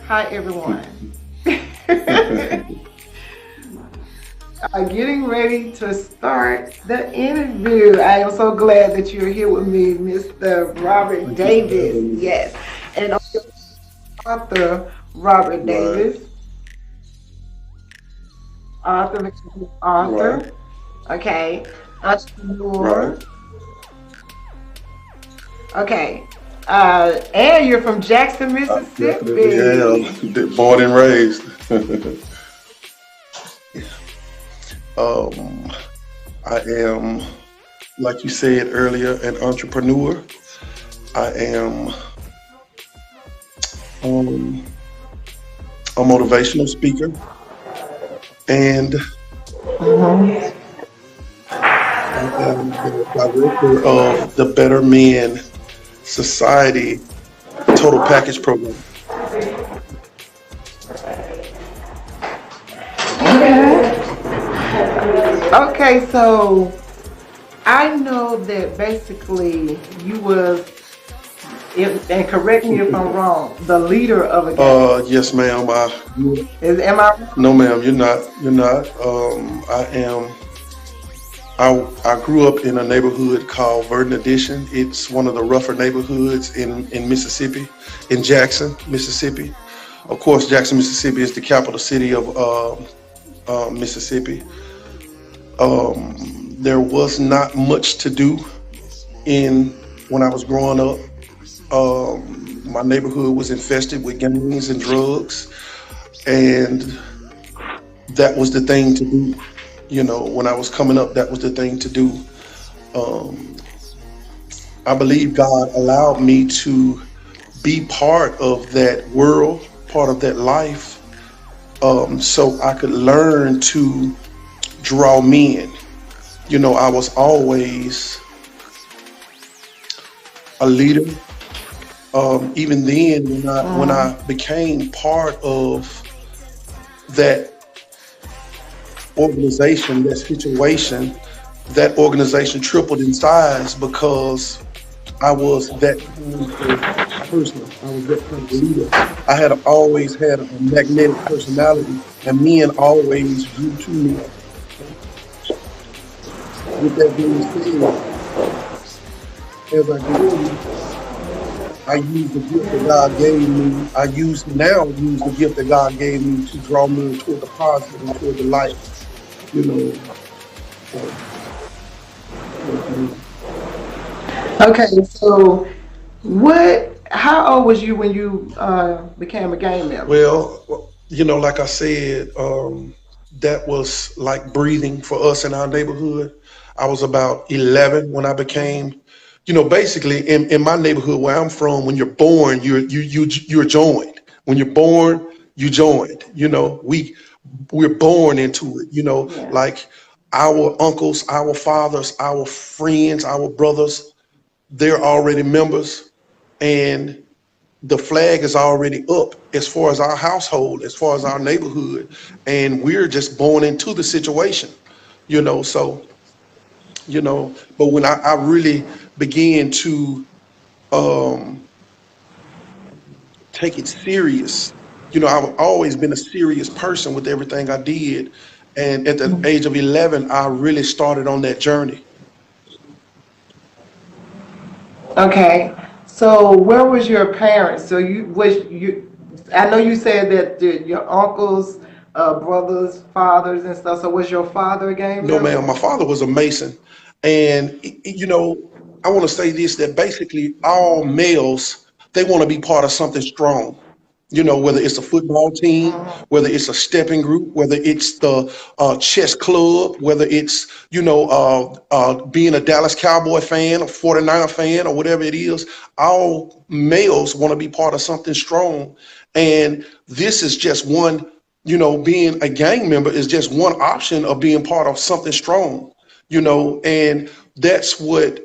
Hi, everyone. Getting ready to start the interview. I am so glad that you're here with me, Mr. Robert Thank you for Davis. having me. Yes, and author Robert Right, Davis, author, right, author. Okay, right. entrepreneur. Okay, and you're from Jackson, I definitely Mississippi. have. Born and raised. um, I am, like you said earlier, an entrepreneur. I am um, a motivational speaker, and Mhm. I am the director of the Better Men Society Total Package Program. Okay. Okay, so I know that basically you was, and correct me if I'm wrong, the leader of a gang. Yes, ma'am. Am I wrong? No, ma'am. You're not. You're not. I am. I grew up in a neighborhood called Verdant Addition. It's one of the rougher neighborhoods in Mississippi, in Jackson, Mississippi. Of course, Jackson, Mississippi is the capital city of Mississippi. There was not much to do in when I was growing up. My neighborhood was infested with gangs and drugs, and that was the thing to do. You know, when I was coming up, that was the thing to do. Um, I believe God allowed me to be part of that world, part of that life, so I could learn to draw men. You know, I was always a leader. Even then, when I Mm. became part of that organization, that situation, that organization tripled in size because I was that kind of person. I was that kind of leader. I had always had a magnetic personality, and men always grew to me. With that being said, as I grew, I used the gift that God gave me. I use the gift that God gave me to draw me toward the positive and toward the light. You know, so yes, ma'am. Okay, so how old was you when you became a gang member? Like I said, that was like breathing for us in our neighborhood. I was about 11 when I became, basically in my neighborhood where I'm from, when you're born, you're joined. When you're born, you joined. We're born into it. Yeah. Like our uncles, our fathers, our friends, our brothers, they're already members, and the flag is already up as far as our household, as far as our neighborhood, and we're just born into the situation, so, but when I really began to um, take it serious, I've always been a serious person with everything I did. And at the age of 11, I really started on that journey. Okay. So where was your parents? So you was you I know you said that your uncles, brothers, fathers and stuff. So was your father a gang No, ma'am. member? My father was a Mason. And, I want to say this, that basically all males, they want to be part of something strong. Whether it's a football team, whether it's a stepping group, whether it's the chess club, whether it's, being a Dallas Cowboy fan, a 49er fan, or whatever it is, all males want to be part of something strong. And this is just one, being a gang member is just one option of being part of something strong, and that's what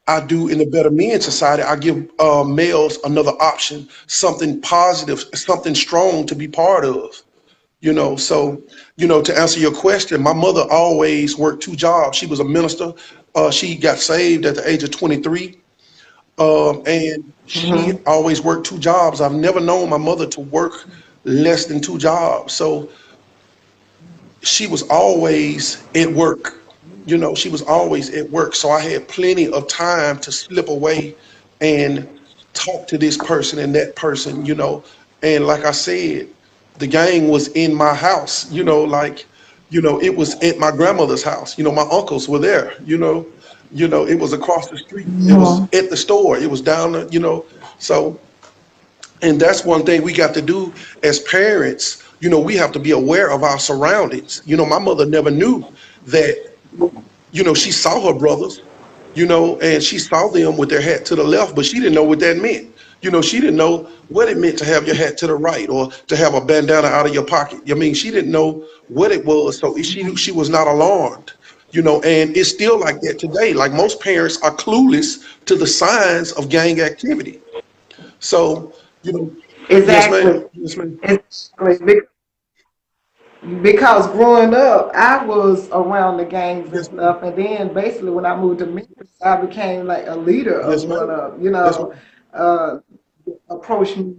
I do in the Better Men Society. I give males another option, something positive, something strong to be part of. So, to answer your question, my mother always worked two jobs. She was a minister. She got saved at the age of 23. And she Mm-hmm. always worked two jobs. I've never known my mother to work less than two jobs. So she was always at work. She was always at work. So I had plenty of time to slip away and talk to this person and that person. And like I said, the gang was in my house, it was at my grandmother's house. My uncles were there. It was across the street. It was Mm-hmm. at the store. It was down the. So, and that's one thing we got to do as parents. We have to be aware of our surroundings. My mother never knew that, she saw her brothers, and she saw them with their hat to the left, but she didn't know what that meant. She didn't know what it meant to have your hat to the right or to have a bandana out of your pocket. I mean, she didn't know what it was, so she was not alarmed. And it's still like that today. Like most parents are clueless to the signs of gang activity. So, you know, yes, ma'am. Exactly. Yes, ma'am. Exactly. Because growing up, I was around the gangs and Yes, ma'am. stuff, and then basically when I moved to Memphis, I became like a leader of Yes, one ma'am. of, Yes, ma'am. uh, approach me,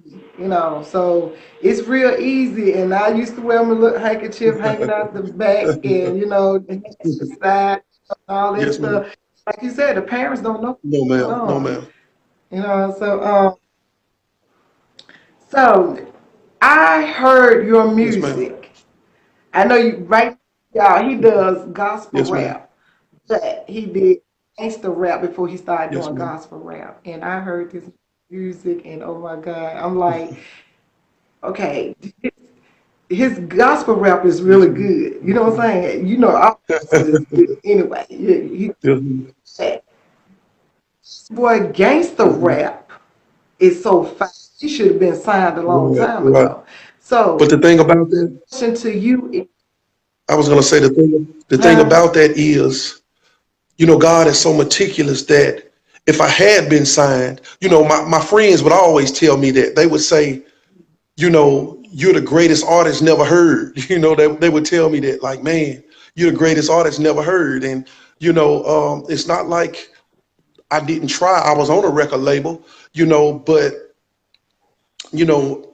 so it's real easy. And I used to wear my little handkerchief hanging out the back, and the side, all that Yes, ma'am. stuff. Like you said, the parents don't know No, what's going ma'am. No, on, ma'am. so I heard your Yes, ma'am. music. I know you right, y'all. He does gospel Yes, ma'am. rap, but he did gangster rap before he started Yes, doing ma'am. gospel rap. And I heard this music, and oh my God, I'm like, okay, his gospel rap is Yes, really ma'am. good. You Yes, know what ma'am. I'm saying? All gospel is good anyway. Yes, ma'am. Boy, gangster Mhm. rap is so fast. He should have been signed a long Right, time right. ago. So, But the thing about that, question to you is, I was gonna say the thing huh? about that is, God is so meticulous that if I had been signed, my friends would always tell me that. They would say, you're the greatest artist never heard. They would tell me that, like, man, you're the greatest artist never heard. And it's not like I didn't try. I was on a record label, but you know,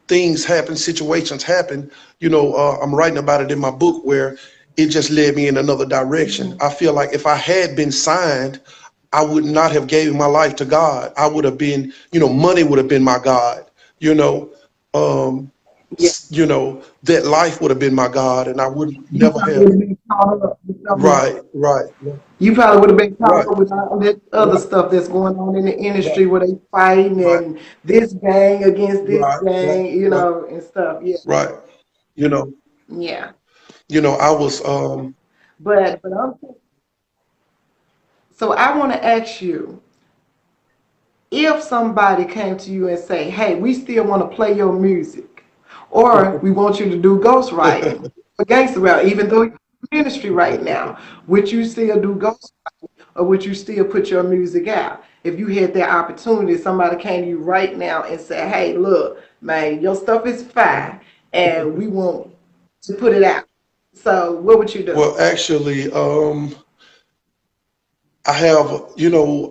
things happen, situations happen. I'm writing about it in my book where it just led me in another direction. Mhm. I feel like if I had been signed, I would not have gave my life to God. I would have been, money would have been my God. You know, um, Yeah. that life would have been my God, and I would You never probably have. would have been caught up with Right, right, you probably would have been caught right, up with all that other right, stuff that's going on in the right, industry where they fighting right, and this gang against this right, right, gang, right, and stuff. Yeah, right. You know, yeah. I was But so I want to ask you, if somebody came to you and say, "Hey, we still want to play your music, or we want you to do ghostwriting for gangster rap, even though you're in ministry right now, would you still do ghost, or would you still put your music out?" If you had that opportunity, somebody came to you right now and said, "Hey, look, man, your stuff is fine, and we want to put it out." So, what would you do? well, actually,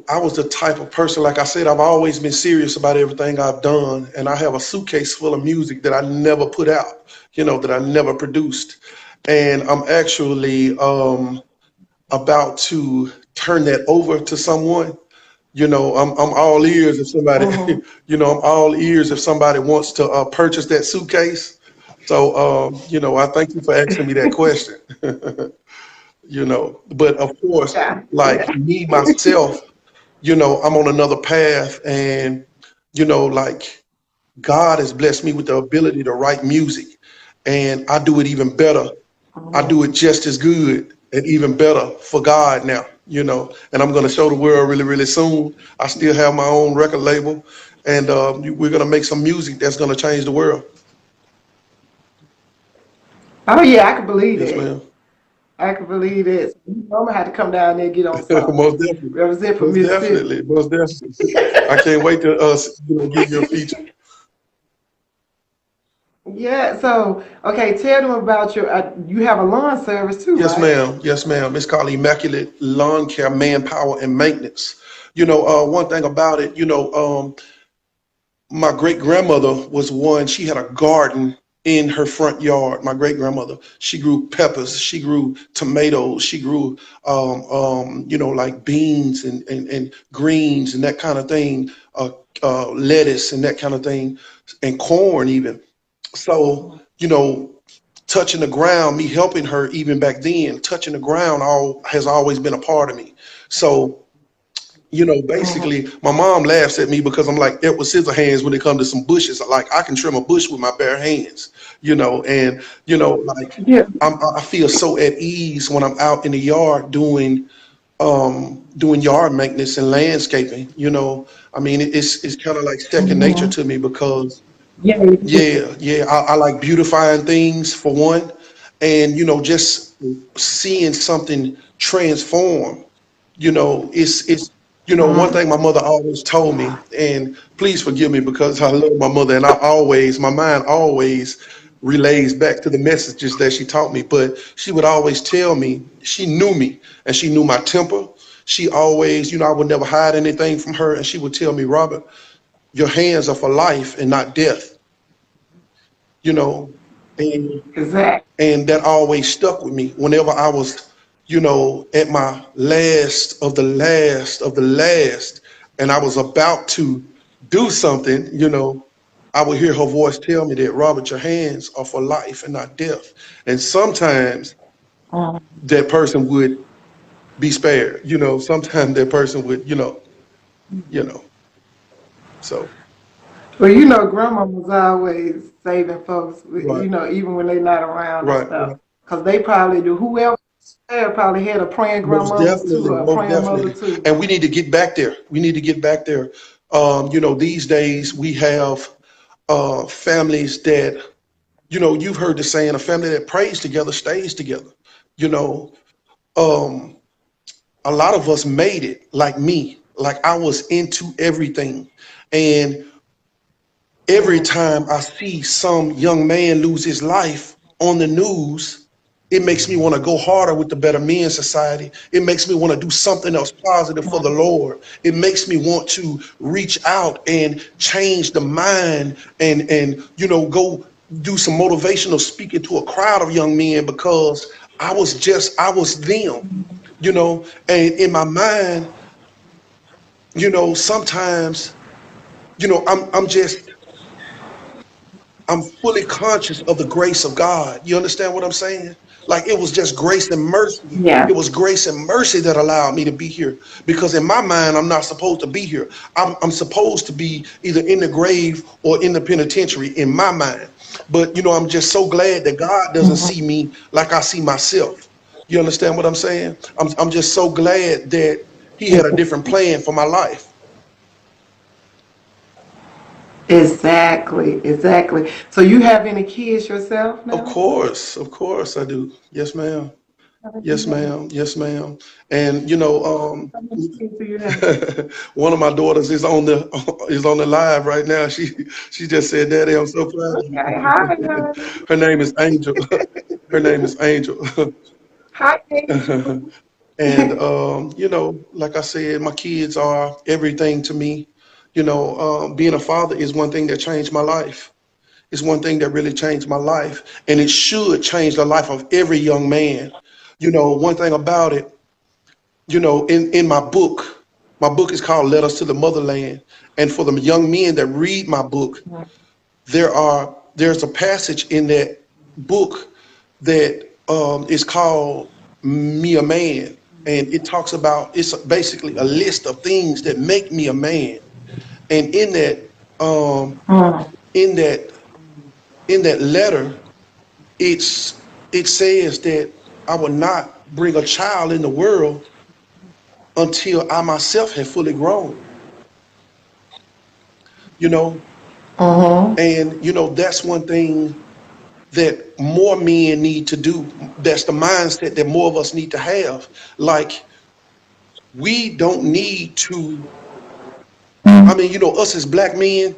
I was the type of person, like I said, I've always been serious about everything I've done. And I have a suitcase full of music that I never put out, that I never produced. And I'm actually about to turn that over to someone. I'm all ears if somebody, Mm-hmm. I'm all ears if somebody wants to purchase that suitcase. So, I thank you for asking me that question. But of course, Yeah, like yeah. me myself, I'm on another path, and like God has blessed me with the ability to write music, and I do it even better. I do Mhm. it just as good and even better for God now, and I'm going to show the world really, really soon. I still have my own record label, and we're going to make some music that's going to change the world. Oh yeah, I can believe Yes, that. ma'am. I can believe it. So, I'm gonna have to come down there and get on something. Most definitely. Represent for Most Mississippi. definitely. Most definitely. I can't wait to give you a feature. Yeah. So, okay, tell them about your. You have a lawn service too, Yes, right? ma'am. Yes, ma'am. It's called Immaculate Lawn Care, Manpower, and Maintenance. One thing about it, my great grandmother was one. She had a garden in her front yard. My great grandmother, she grew peppers, she grew tomatoes, she grew, like beans and greens and that kind of thing, lettuce and that kind of thing, and corn even. So, touching the ground, me helping her even back then, touching the ground all has always been a part of me. So, basically, my mom laughs at me because I'm like Edward Scissorhands when it comes to some bushes. Like I can trim a bush with my bare hands, and like Yeah. I feel so at ease when I'm out in the yard doing yard maintenance and landscaping. I mean, it's kind of like second nature to me because Yeah. It is. yeah, I like beautifying things for one, and just seeing something transform. It's one thing my mother always told me, and please forgive me because I love my mother, and my mind always relays back to the messages that she taught me. But she would always tell me she knew me, and she knew my temper. She always, I would never hide anything from her, and she would tell me, Robert, your hands are for life and not death. You know, and Exactly. and that always stuck with me whenever I was, at my last of the last of the last, and I was about to do something. I would hear her voice tell me that, Robert, your hands are for life and not death. And sometimes that person would be spared. Sometimes that person would, you know. So Well, grandma was always saving folks, right, even when they're not around and right, stuff. right. Because they probably do. Whoever was there probably had a praying grandmama too, or a Most praying mother definitely. too. And we need to get back there. We need to get back there. These days we have families that, you've heard the saying, a family that prays together stays together. You know, um, a lot of us made it like me, like I was into everything. And every time I see some young man lose his life on the news, it makes me want to go harder with the Better Men Society. It makes me want to do something else positive for the Lord. It makes me want to reach out and change the mind and go do some motivational speaking to a crowd of young men because I was them, and in my mind, sometimes, I'm fully conscious of the grace of God. You understand what I'm saying? Like it was just grace and mercy. Yeah. It was grace and mercy that allowed me to be here. Because in my mind, I'm not supposed to be here. I'm supposed to be either in the grave or in the penitentiary in my mind. But I'm just so glad that God doesn't see me like I see myself. You understand what I'm saying? I'm just so glad that He had a different plan for my life. Exactly. Exactly. So you have any kids yourself now? Of course I do. Yes, ma'am. How many Yes, you have? ma'am. Yes, ma'am. And How many kids do you have? one of my daughters is on the live right now. She just said, "Daddy, I'm so proud of Okay. Hi, you." honey. Her name is Angel. Her name is Angel. Hi, Angel. And like I said, my kids are everything to me. Being a father is one thing that changed my life. It's one thing that really changed my life, and it should change the life of every young man. One thing about it, in my book is called Letters to the Motherland. And for the young men that read my book, there's a passage in that book that is called Me a Man. And it talks about, it's basically a list of things that make me a man. And um, in that, in that letter, it says that I will not bring a child in the world until I myself have fully grown, you know, Mm-hmm. and that's one thing that more men need to do. That's the mindset that more of us need to have. Like we don't need to. I mean, us as black men,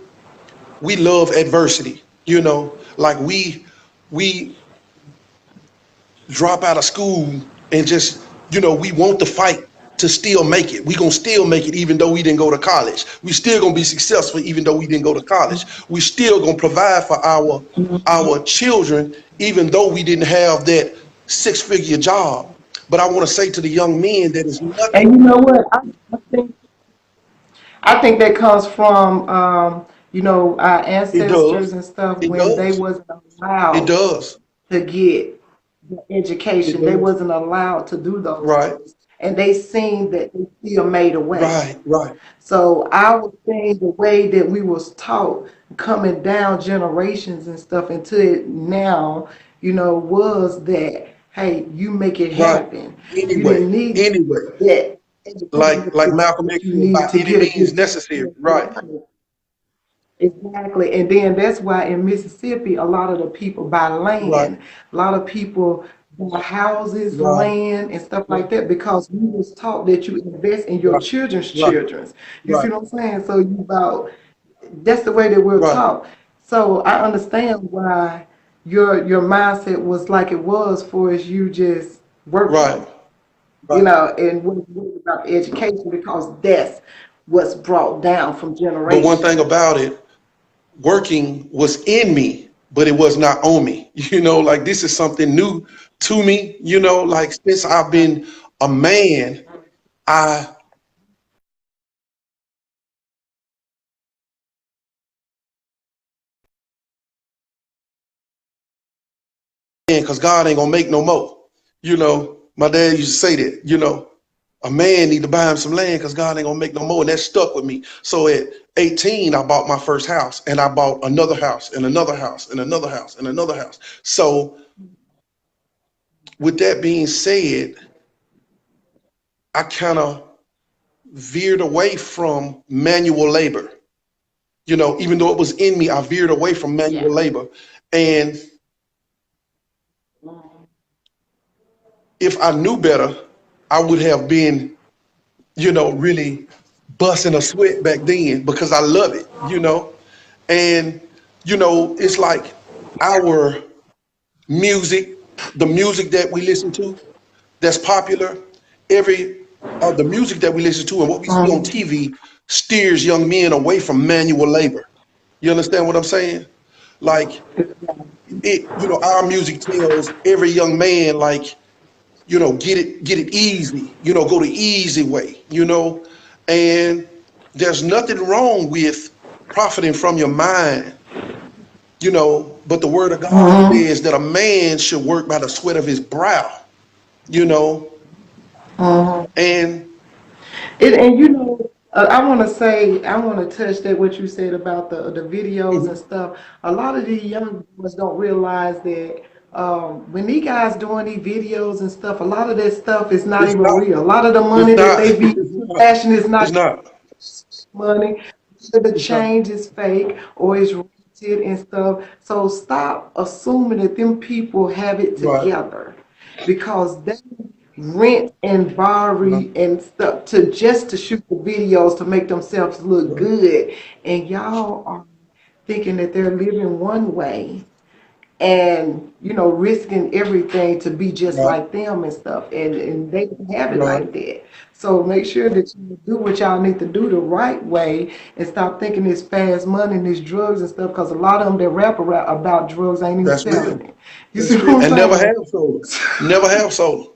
we love adversity. Like we drop out of school and just, we want to fight to still make it. We gonna still make it even though we didn't go to college. We still gonna be successful even though we didn't go to college. We still gonna provide for our children even though we didn't have that six-figure job. But I want to say to the young men that is And nothing. you know what? I think that comes from our It ancestors does. and stuff It when they does. wasn't It allowed does. to get the It education. They does. wasn't allowed to do those Right. things, and they seen that they still made a way. Right. Right. So I would think the way that we was taught coming down generations and stuff into it now, was that hey, you make it Right. happen. You Anyway. didn't need Anyway. that Like education Malcolm that X you said, need by to any get a means good necessary. Right. job. Exactly. And then that's why in Mississippi, a lot of the people buy Right. land. A lot of people buy houses, Right. land, and stuff Right. like that because we was taught that you invest in your Right. children's Right. children's. You see Right. what I'm saying? So you about that's the way that we're Right. taught. So I understand why your mindset was like it was for as you just Right. working, Right. and what about education because that's what's brought down from But one thing generation. about it, working was in me, but it was not on me. Like this is something new to me. Like since I've been a man, I because God ain't gonna make no more. My dad used to say that. A man need to buy him some land because God ain't gonna make no more, and that stuck with me. So at 18, I bought my first house, and I bought another house, and another house, and another house, and another house. So with that being said, I kind of veered away from manual labor. Even though it was in me, I veered away from manual Yeah. labor. And if I knew better, I would have been, really busting a sweat back then because I love it. And, it's like our music, the music that we listen to that's popular, every the music that we listen to and what we see on Mhm. TV steers young men away from manual labor. You understand what I'm saying? Like our music tells every young man, like, get it easy, go the easy way, and there's nothing wrong with profiting from your mind, but the word of God Mhm. says that a man should work by the sweat of his brow, you know, Mhm. and And I want to say, I want to touch that what you said about the videos and stuff. A lot of these young boys don't realize that when these guys doing these videos and stuff, a lot of that stuff is not it's even not, real. A lot of the it's money that not, they be it's not, flashing is it's not not, money. The it's not, change is fake or is rented and stuff. So stop assuming that them people have it right, together because they rent and borrow right, and stuff to shoot the videos to make themselves look right, good. And y'all are thinking that they're living one way and risking everything to be just right, like them and stuff and they don't have it right. like that. So make sure that you do what y'all need to do the right way and stop thinking this fast money and these drugs and stuff because a lot of them that rap about drugs ain't even That's selling real. it. You see That's what real. I'm And never saying? have sold. Never have sold.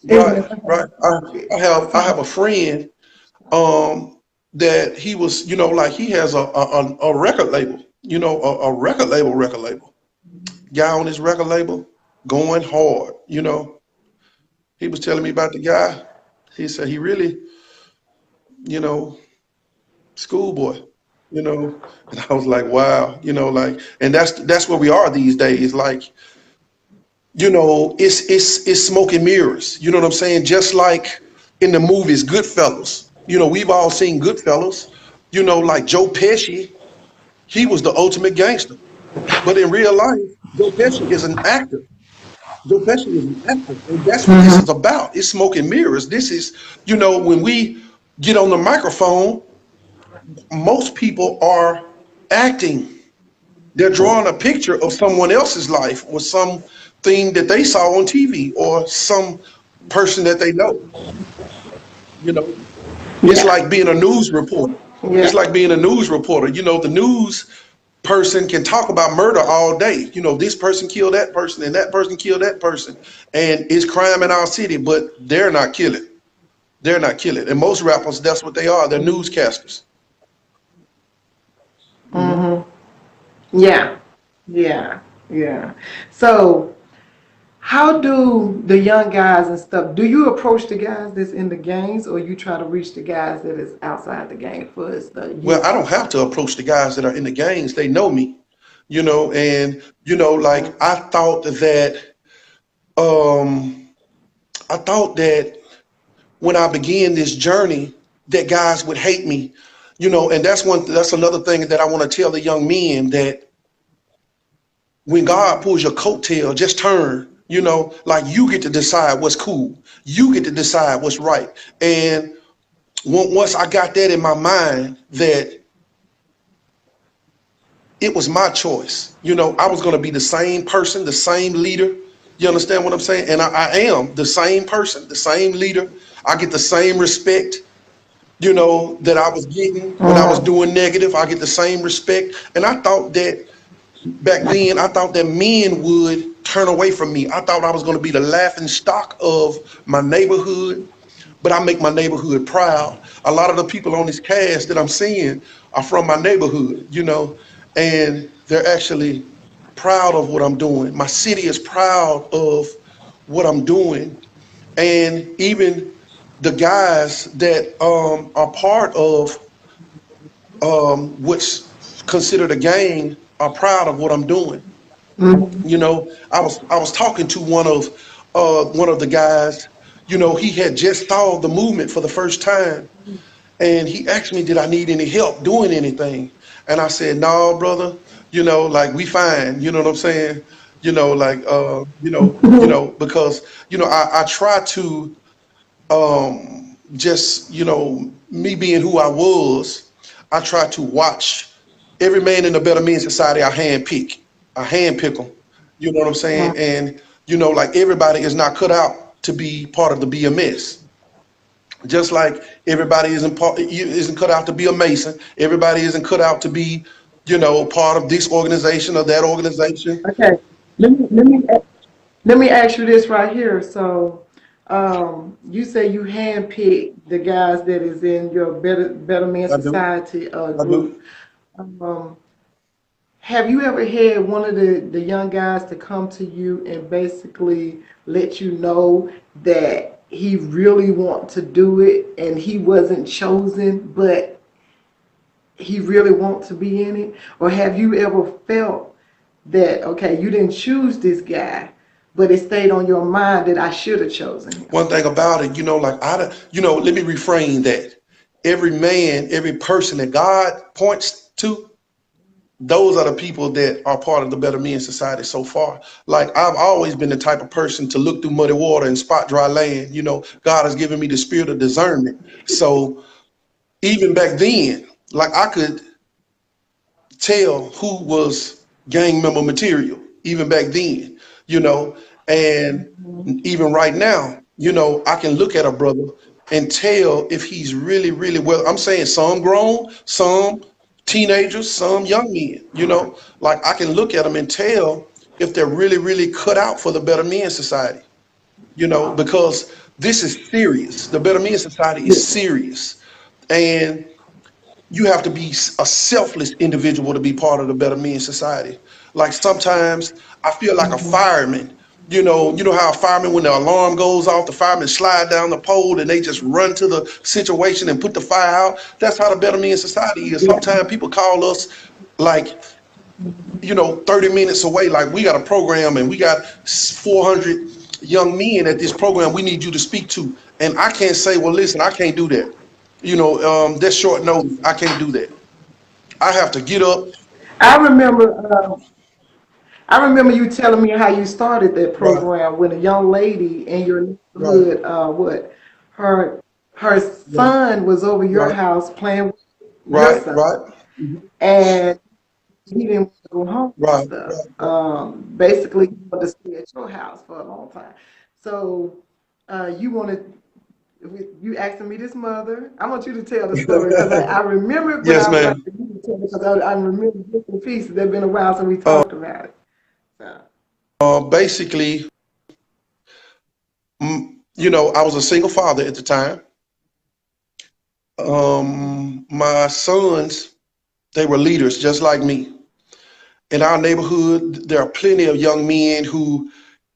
It Right, never right. happened. I have a friend um that he was, like he has a record label, a record label. Guy on his record label going hard. He was telling me about the guy. He said he really, you know, schoolboy, and I was like, wow, like, and that's where we are these days. Like, it's smoke and mirrors. You know what I'm saying? Just like in the movies Goodfellas. We've all seen Goodfellas. Like Joe Pesci, he was the ultimate gangster. But in real life, Joe Pesci is an actor. Joe Pesci is an actor, and that's what this is about. It's smoke and mirrors. This is, when we get on the microphone, most people are acting. They're drawing a picture of someone else's life or something that they saw on TV or some person that they know. You know, it's Yeah. like being a news reporter. It's Yeah. like being a news reporter. The news person can talk about murder all day. This person killed that person and that person killed that person, and it's crime in our city, but they're not killing. They're not killing. And most rappers, that's what they are. They're newscasters. Hmm. Yeah. Yeah. Yeah. So, how do the young guys and stuff? Do you approach the guys that's in the gangs, or you try to reach the guys that is outside the gang for the Well, youth? I don't have to approach the guys that are in the gangs. They know me, and like um I thought that when I began this journey that guys would hate me, and that's another thing that I want to tell the young men, that when God pulls your coattail, just turn. Like, you get to decide what's cool. You get to decide what's right. And once I got that in my mind, that it was my choice. I was going to be the same person, the same leader. You understand what I'm saying? And I am the same person, the same leader. I get the same respect, that I was getting when I was Mm-hmm. doing negative. I get the same respect. And I thought that back then, I thought that men would turn away from me. I thought I was going to be the laughing stock of my neighborhood, but I make my neighborhood proud. A lot of the people on this cast that I'm seeing are from my neighborhood, and they're actually proud of what I'm doing. My city is proud of what I'm doing. And even the guys that are part of what's considered a gang are proud of what I'm doing. I was talking to one of the guys. He had just saw the movement for the first time, and he asked me, did I need any help doing anything? And I said, no, brother. Like, we fine. You know what I'm saying? Like, because I try to, just, me being who I was, I try to watch every man in the Better Men Society. I hand pick them. You know what I'm saying? And like, everybody is not cut out to be part of the BMS. Just like everybody isn't cut out to be a Mason. Everybody isn't cut out to be, part of this organization or that organization. Okay. Let me ask you this right here. So, you say you handpick the guys that is in your Better Man I do. Society I do. group. Um, have you ever had one of the young guys to come to you and basically let you know that he really want to do it and he wasn't chosen, but he really want to be in it? Or have you ever felt that, okay, you didn't choose this guy, but it stayed on your mind that I should have chosen him? One thing about it, like, let me reframe that. Every man, every person that God points to, those are the people that are part of the Better Men Society so far. Like, I've always been the type of person to look through muddy water and spot dry land. God has given me the spirit of discernment. So even back then, like, I could tell who was gang member material, even back then, you know, and even right now, I can look at a brother and tell if he's really, really, well. I'm saying some grown, some teenagers, some young men, like, I can look at them and tell if they're really, really cut out for the Better Men Society, because this is serious. The Better Men Society is serious. And you have to be a selfless individual to be part of the Better Men Society. Like, sometimes I feel like a fireman. You know how a fireman, when the alarm goes off, the firemen slide down the pole and they just run to the situation and put the fire out. That's how the Better Men Society is. Yeah. Sometimes people call us, like, 30 minutes away. Like, we got a program and we got 400 young men at this program we need you to speak to. And I can't say, well, listen, I can't do that. That's short notice. I can't do that. I have to get up. I remember, I remember you telling me how you started that Right, program when a young lady in your right, neighborhood, her her right, son was over your right, house playing with your right, son, right. and he didn't want to go home and right, stuff. Basically, he wanted to stay at your house for a long time. So you wanted, you asking me this mother. I want you to tell the story because I remember it, but yes, I would like ma'am. for you to tell it because I remember bits and pieces. It's been a while since we Uh, talked about it. So. Basically, I was a single father at the time. My sons, they were leaders just like me. In our neighborhood, there are plenty of young men who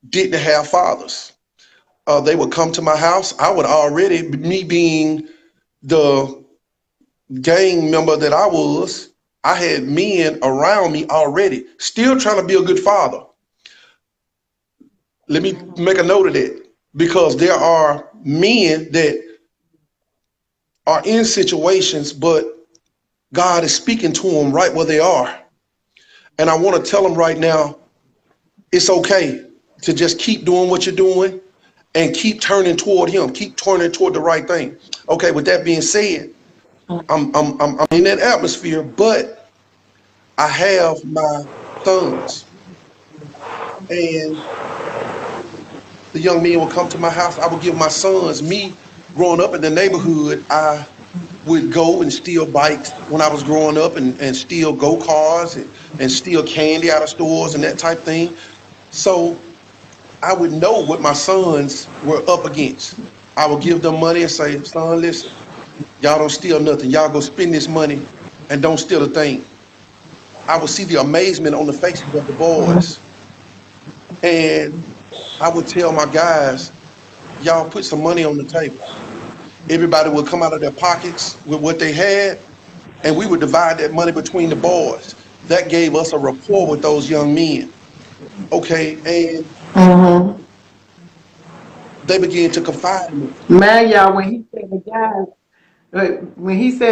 didn't have fathers. They would come to my house. I would already, me being the gang member that I was, I had men around me already, still trying to be a good father. Let me make a note of that because there are men that are in situations, but God is speaking to them right where they are. And I want to tell them right now, it's okay to just keep doing what you're doing and keep turning toward Him, keep turning toward the right thing. Okay, with that being said, I'm in that atmosphere, but I have my sons, and the young men will come to my house. I would give my sons, me growing up in the neighborhood, I would go and steal bikes when I was growing up and steal go cars and steal candy out of stores and that type thing. So I would know what my sons were up against. I would give them money and say, son, listen, y'all don't steal nothing. Y'all go spend this money and don't steal a thing. I would see the amazement on the faces of the boys. And I would tell my guys, y'all put some money on the table. Everybody would come out of their pockets with what they had, and we would divide that money between the boys. That gave us a rapport with those young men. Okay, and they began to confide in me. Man, y'all, when he said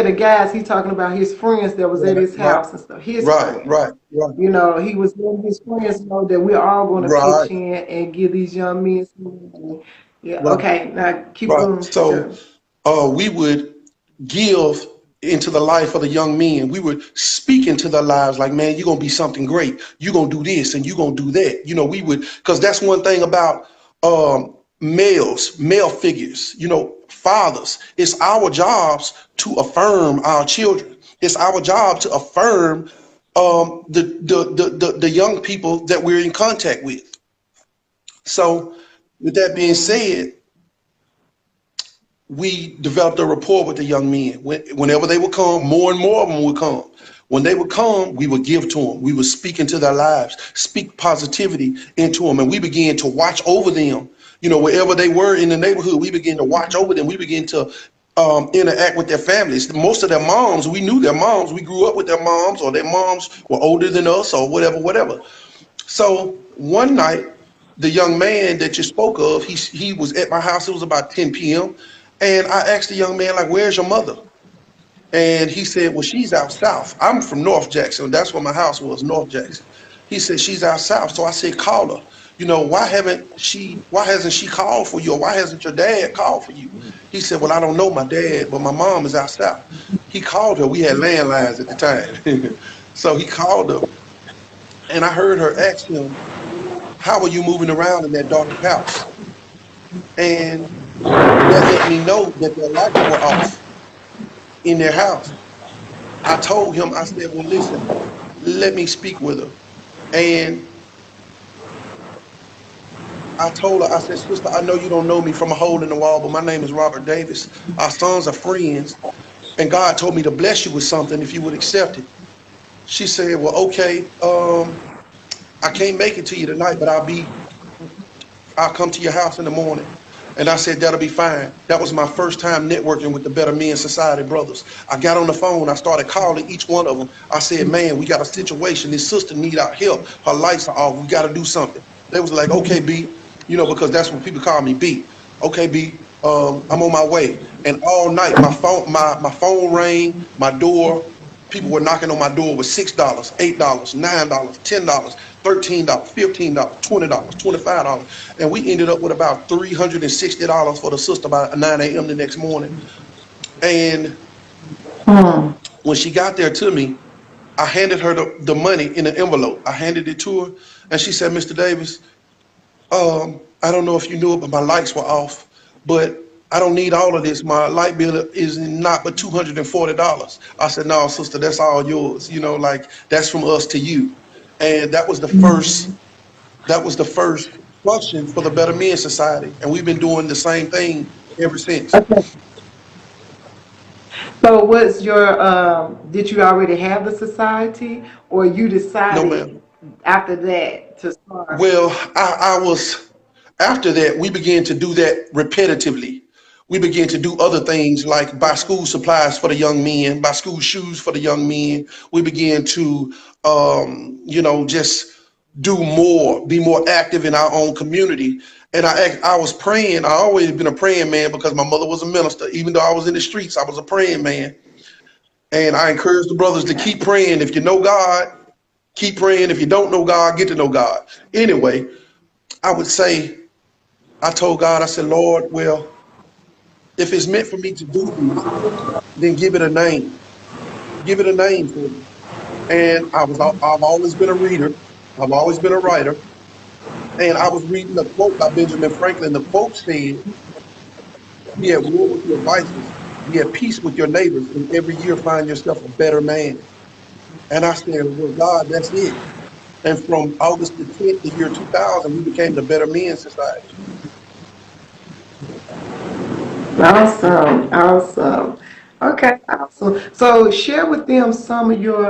the guys, he talking about his friends that was at Right, his right, house and stuff. His right, friends. right, right, You know, he was letting his friends know that we're all going to right, pitch in and give these young men some money. Yeah, right, okay. Now keep right. going, So Shirley. we would give into the life of the young men. We would speak into their lives like, man, you're going to be something great. You're going to do this and you're going to do that. We would, because that's one thing about male figures, fathers. It's our jobs to affirm our children. It's our job to affirm the young people that we're in contact with. So, with that being said, we developed a rapport with the young men. Whenever they would come, more and more of them would come. When they would come, we would give to them. We would speak into their lives, speak positivity into them, and we began to watch over them. Wherever they were in the neighborhood, we began to watch over them. We began to interact with their families. Most of their moms, we knew their moms. We grew up with their moms, or their moms were older than us, or whatever, whatever. So one night, the young man that you spoke of, he was at my house. It was about 10 p.m. And I asked the young man, like, where's your mother? And he said, well, she's out south. I'm from North Jackson. That's where my house was, North Jackson. He said, she's out south. So I said, call her. Why hasn't she called for you? Or why hasn't your dad called for you? He said, well, I don't know my dad, but my mom is out south. He called her. We had landlines at the time. So he called her, and I heard her ask him, how are you moving around in that dark house? And that let me know that their lights were off in their house. I told him, I said, well, listen, let me speak with her. And I told her, I said, sister, I know you don't know me from a hole in the wall, but my name is Robert Davis. Our sons are friends, and God told me to bless you with something if you would accept it. She said, well, okay, I can't make it to you tonight, but I'll come to your house in the morning. And I said, that'll be fine. That was my first time networking with the Better Men Society brothers. I got on the phone. I started calling each one of them. I said, man, we got a situation. This sister need our help. Her lights are off. We got to do something. They was like, okay, B, because that's what people call me, B. Okay, B, I'm on my way. And all night, my phone rang, my door. People were knocking on my door with $6, $8, $9, $10, $13, $15, $20, $25. And we ended up with about $360 for the sister by 9 a.m. the next morning. And when she got there to me, I handed her the money in an envelope. I handed it to her, and she said, "Mr. Davis, I don't know if you knew it, but my lights were off. But I don't need all of this. My light bill is not but $240." I said, "No, sister, that's all yours. You know, like that's from us to you." And that was the first function for the Better Men Society, and we've been doing the same thing ever since. Okay. So what's your, did you already have the society or you No, decided ma'am. after that to start? Well, I was, after that, we began to do that repetitively. We began to do other things like buy school supplies for the young men, buy school shoes for the young men. We began to, just do more, be more active in our own community. And I was praying. I always been a praying man because my mother was a minister. Even though I was in the streets, I was a praying man. And I encourage the brothers to keep praying. If you know God, keep praying. If you don't know God, get to know God. Anyway, I would say, I told God, I said, Lord, well, if it's meant for me to do this, then give it a name. Give it a name for me. And I've always been a reader. I've always been a writer. And I was reading a quote by Benjamin Franklin. The quote said, "Be at war with your vices, be at peace with your neighbors, and every year find yourself a better man." And I said, well, God, that's it. And from August the 10th, the year 2000, we became the Better Men Society. Awesome, awesome. Okay, awesome. So share with them some of your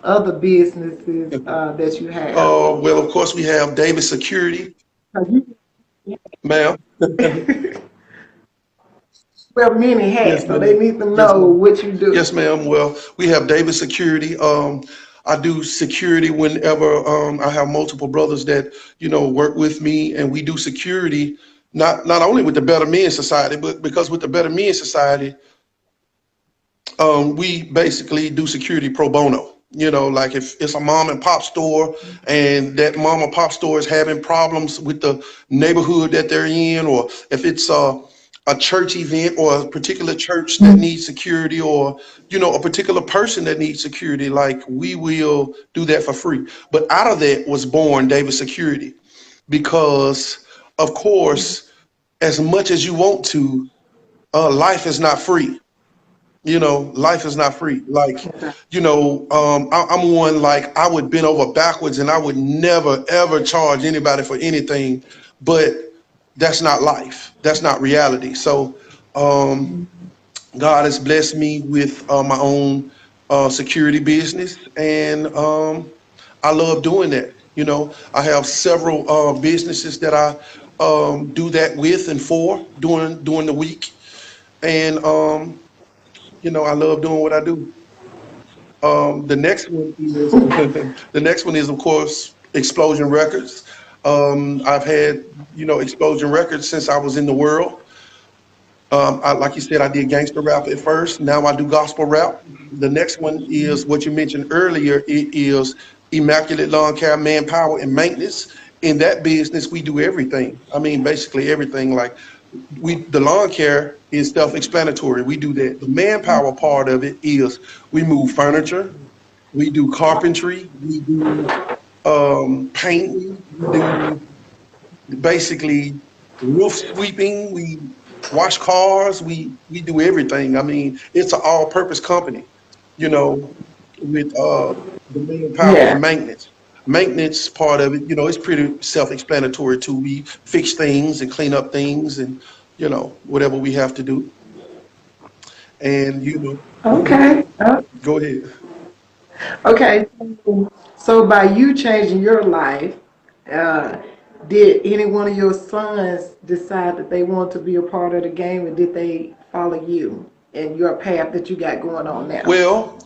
other businesses that you have. Well, of course, we have David Security, 'Cause you ma'am. wear many Yes, hats, so they ma'am. need to Yes, know ma'am. what you do. Yes, ma'am. Well, we have David Security. I do security whenever I have multiple brothers that work with me, and we do security not only with the Better Men Society, but because with the Better Men Society, we basically do security pro bono. Like if it's a mom and pop store and that mom and pop store is having problems with the neighborhood that they're in, or if it's a church event or a particular church that needs security, or a particular person that needs security, like we will do that for free. But out of that was born David Security because, of course, as much as you want to, life is not free. Life is not free. Like, I'm one, like I would bend over backwards and I would never ever charge anybody for anything, but that's not life. That's not reality. So, um, God has blessed me with my own security business, and I love doing that. I have several businesses that I do that with and for during the week, and I love doing what I do. The next one is the next one is of course Explosion Records. I've had Explosion Records since I was in the world. Like you said, I did gangster rap at first. Now I do gospel rap. The next one is what you mentioned earlier. It is Immaculate Lawn Care, Manpower, and Maintenance. In that business, we do everything. I mean, basically everything. Like the lawn care is self-explanatory. We do that. The manpower part of it is we move furniture, we do carpentry, we do painting, we do basically roof sweeping, we wash cars, we do everything. I mean, it's an all-purpose company, you know, with the manpower and Yeah. maintenance. Maintenance part of it, it's pretty self-explanatory too. We fix things and clean up things and whatever we have to do. And Okay. go ahead. Okay. So by you changing your life, uh, did any one of your sons decide that they want to be a part of the game, or did they follow you and your path that you got going on now? Well,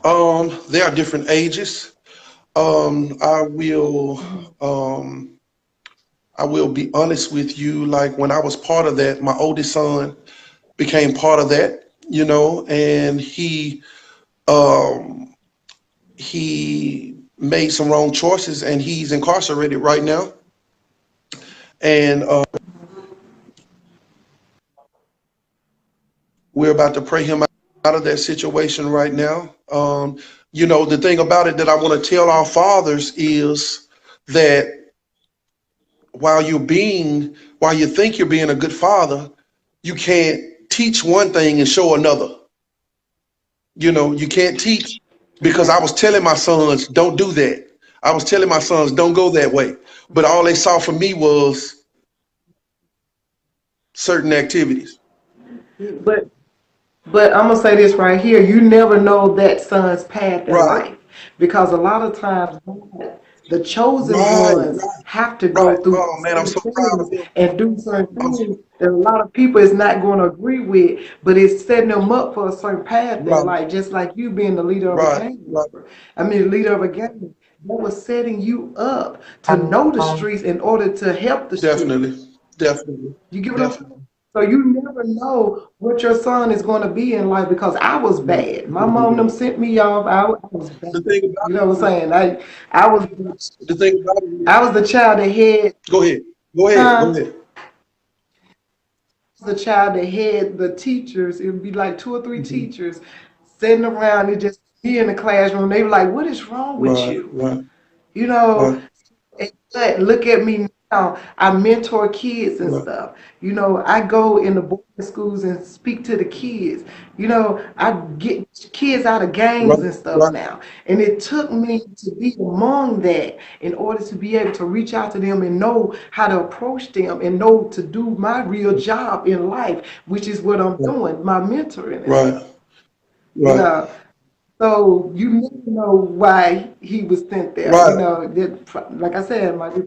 there are different ages. I will be honest with you. Like when I was part of that, my oldest son became part of that, and um, he made some wrong choices, and he's incarcerated right now. And we're about to pray him out. out of that situation right now. The thing about it that I want to tell our fathers is that while you think you're being a good father, you can't teach one thing and show another. You can't teach because I was telling my sons, don't do that. I was telling my sons, don't go that way. But all they saw from me was certain activities. But I'm gonna say this right here: you never know that son's path in Right, life, because a lot of times the chosen right, ones have to go right. through Oh man, I'm certain so proud of things him. and do certain I'm things that a lot of people is not going to agree with, but it's setting them up for a certain path in right, life. Just like you being the leader of a right, gang, right. I mean, the leader of a gang. That was setting you up to know the streets in order to help the Definitely, streets. definitely, You get what I'm saying? definitely. So you never know what your son is going to be in life, because I was Right. bad. My mom them sent me off. I was The bad. thing about You know what I'm it is, saying? I was the thing about it is, I was the child that had, go ahead, go ahead, go huh? ahead. The child that had the teachers. It would be like two or three Mhm. teachers sitting around and just be in the classroom. They were like, "What is wrong with Right, you?" right, You know, right, but look at me now. I mentor kids and right, stuff. I go in the boarding schools and speak to the kids. I get kids out of right, gangs and stuff right, now. And it took me to be among that in order to be able to reach out to them and know how to approach them and know to do my real job in life, which is what I'm doing, my mentoring and right, stuff. You right, know, so you never know why he was sent there. right. Like I said, my his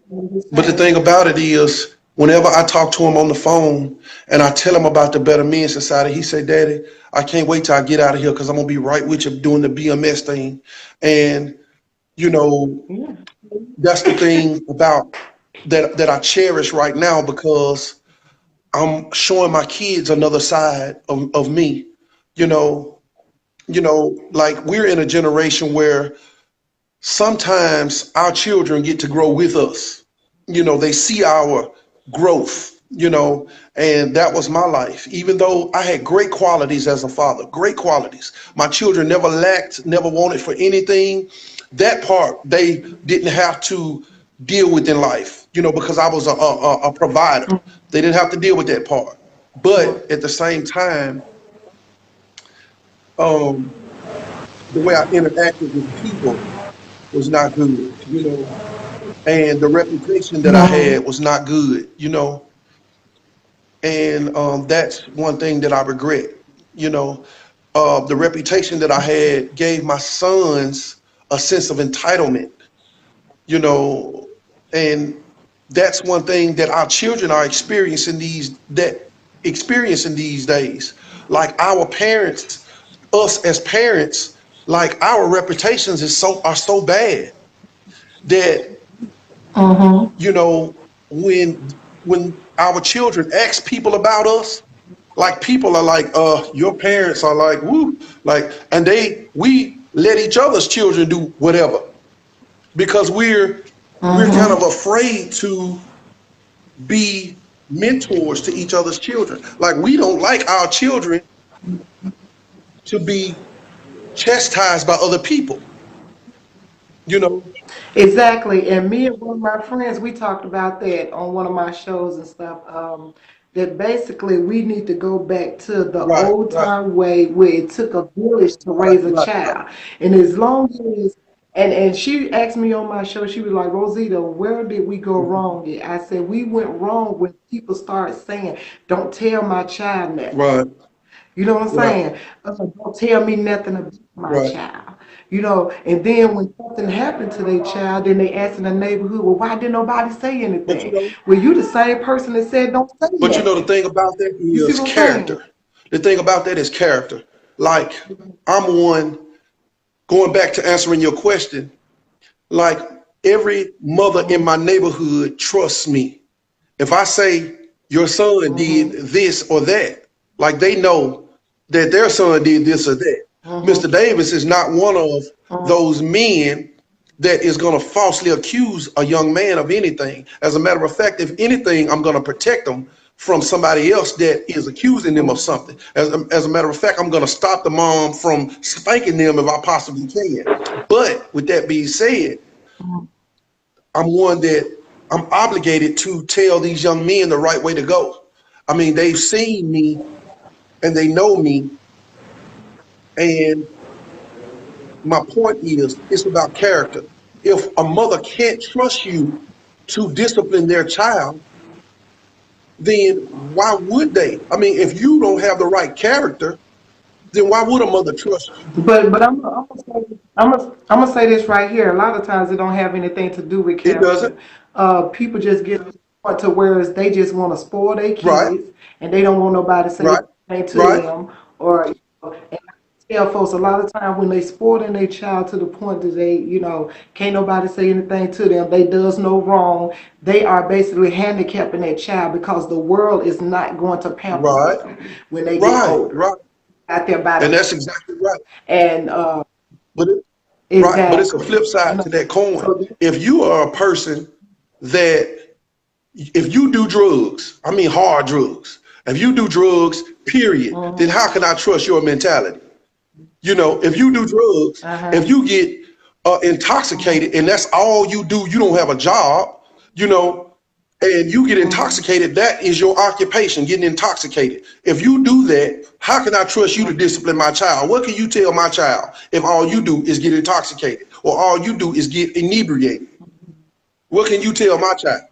But the path. thing about it is, whenever I talk to him on the phone and I tell him about the Better Men Society, he say, "Daddy, I can't wait till I get out of here because I'm gonna be right with you doing the BMS thing." And you know, Yeah. that's the thing about that I cherish right now because I'm showing my kids another side of me. You know, like we're in a generation where sometimes our children get to grow with us. They see our growth, and that was my life. Even though I had great qualities as a father, great qualities, my children never lacked, never wanted for anything. That part they didn't have to deal with in life, because I was a provider. They didn't have to deal with that part. But at the same time, um, the way I interacted with people was not good. And the reputation that I had was not good. And that's one thing that I regret. You know, the reputation that I had gave my sons a sense of entitlement. You know, and that's one thing that our children are experiencing these days. Like our parents, us as parents, like our reputations are so bad that you know, when our children ask people about us, like people are like, your parents are like, woo, like, and we let each other's children do whatever because we're kind of afraid to be mentors to each other's children. Like we don't like our children to be chastised by other people, you know. Exactly. And me and one of my friends, we talked about that on one of my shows and stuff. That basically we need to go back to the Right, old right, time way where it took a village to right, raise a right, right, child. And as long as and she asked me on my show, she was like, Rosita, where did we go wrong at? I said, we went wrong when people started saying, don't tell my child nothing. right, You know what I'm right, saying? Don't tell me nothing about my right. child. And then when something happened to their child, then they ask in the neighborhood, well, why didn't nobody say But you anything? know, Well, you the same person that said don't say the nothing. thing about that You see is what I'm saying? character. The thing about that is character. Like I'm one going back to answering your question. Like every mother in my neighborhood trusts me. If I say your son did Mm-hmm. this or that, like they know that their son did this or that. Mm-hmm. Mr. Davis is not one of those men that is going to falsely accuse a young man of anything. As a matter of fact, if anything, I'm going to protect them from somebody else that is accusing them of something. As a matter of fact, I'm going to stop the mom from spanking them if I possibly can. But with that being said, I'm one that I'm obligated to tell these young men the right way to go. I mean, they've seen me and they know me. And my point is, it's about character. If a mother can't trust you to discipline their child, then why would they? I mean, if you don't have the right character, then why would a mother trust you? But I'm gonna say this right here. A lot of times it don't have anything to do with It doesn't. character. People just get to the point to where they just want to spoil their Right, kids, and they don't want nobody to say right, anything to right, them, or and I tell folks a lot of time when they spoiling their child to the point that they, can't nobody say anything to them. They does no wrong. They are basically handicapping their child because the world is not going to pamper right, them when they get right, older right. out there by And themselves. that's exactly right. And But it, right, but it's a exactly, flip side to that coin. so If you are a person that if you do drugs, I mean hard drugs, if you do drugs, period, then how can I trust your mentality? You know, if you do drugs, if uh-huh. you get intoxicated and that's all you do, you don't have a job, you know, and you get intoxicated, that is your occupation, getting intoxicated. If you do that, how can I trust you to discipline my child? What can you tell my child if all you do is get intoxicated or all you do is get inebriated? What can you tell my child?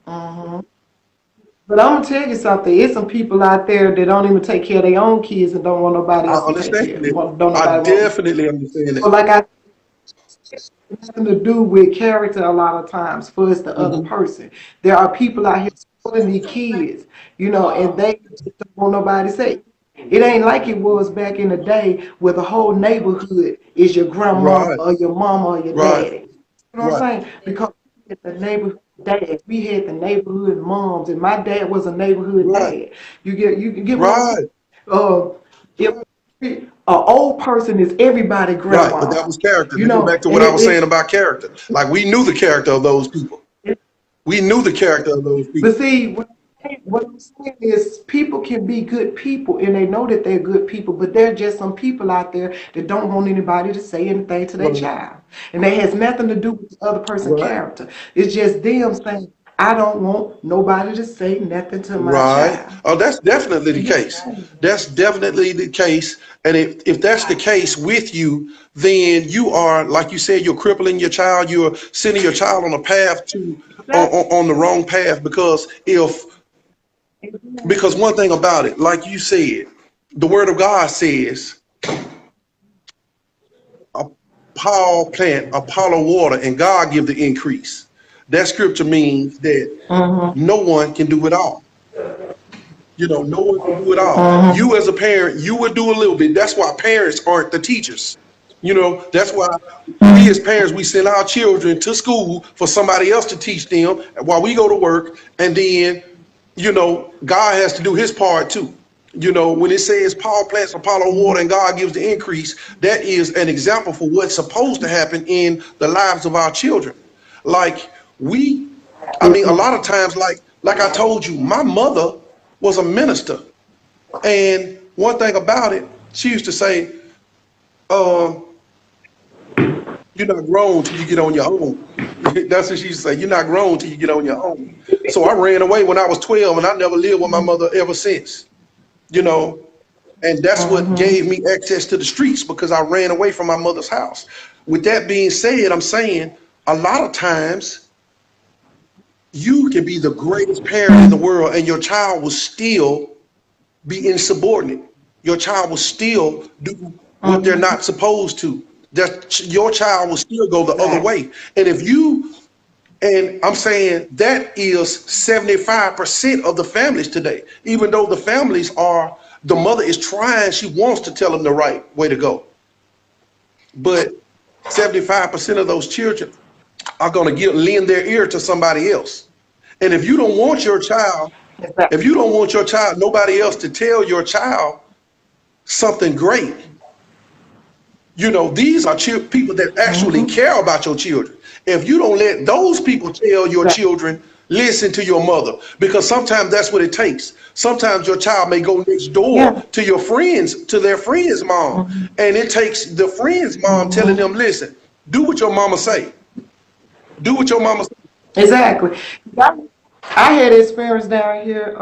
But I'm gonna tell you something. It's some people out there that don't even take care of their own kids and don't want nobody I else to take understand care. it. Don't I nobody want. definitely understand So it. like I nothing to do with character a lot of times for it's the other Hmm. person. There are people out here supporting these kids, and they just don't want nobody to say. It ain't like it was back in the day where the whole neighborhood is your grandmama Right, or your mama or your right, daddy. You know what right, I'm saying? Because we had the neighborhood dads, we had the neighborhood moms, and my dad was a neighborhood right, dad. You get what I'm saying? right, Uh, if an old person is everybody right. But that grandma, was character. you To go know, back to what and I was saying about character, like we knew the character of those people. it We knew the character of those but people. see, what I'm saying is people can be good people and they know that they're good people, but there are just some people out there that don't want anybody to say anything to their Right, child. And that has nothing to do with the other person's right, character. It's just them saying, I don't want nobody to say nothing to my right. child. Oh, that's definitely the You get case. what I'm saying? That's definitely the case. And if that's the case with you, then you are, like you said, you're crippling your child. You're sending your child on a path to on the wrong path because one thing about it, like you said, the word of God says, Paul plant, Apollo water, and God give the increase. That scripture means that no one can do it all. You know, no one can do it all. You as a parent, you would do a little bit. That's why parents aren't the teachers. You know, that's why we as parents, we send our children to school for somebody else to teach them while we go to work. And then, God has to do his part too. You know, when it says Paul plants, Apollo water, and God gives the increase, that is an example for what's supposed to happen in the lives of our children. Like we, I mean, a lot of times, like I told you, my mother was a minister. And one thing about it, she used to say, uh, you're not grown till you get on your own. That's what she used to say. You're not grown till you get on your own. So I ran away when I was 12 and I never lived with my mother ever since, you know. And that's what gave me access to the streets because I ran away from my mother's house. With that being said, I'm saying a lot of times you can be the greatest parent in the world and your child will still be insubordinate. Your child will still do what they're not supposed to. That your child will still go the other Exactly. way. And if you, and I'm saying that is 75% of the families today, even though the families are, the mother is trying, she wants to tell them the right way to go. But 75% of those children are going to lend their ear to somebody else. And if you don't want your child, if Exactly. you don't want your child, nobody else to tell your child something great, You know, these are people that actually Mm-hmm. care about your children. If you don't let those people tell your Right. children, listen to your mother, because sometimes that's what it takes. Sometimes your child may go next door Yeah. to your friends, to their friend's mom, Mm-hmm. and it takes the friend's mom telling Mm-hmm. them, listen, do what your mama say. Do what your mama say. Exactly. I, I had experience down here.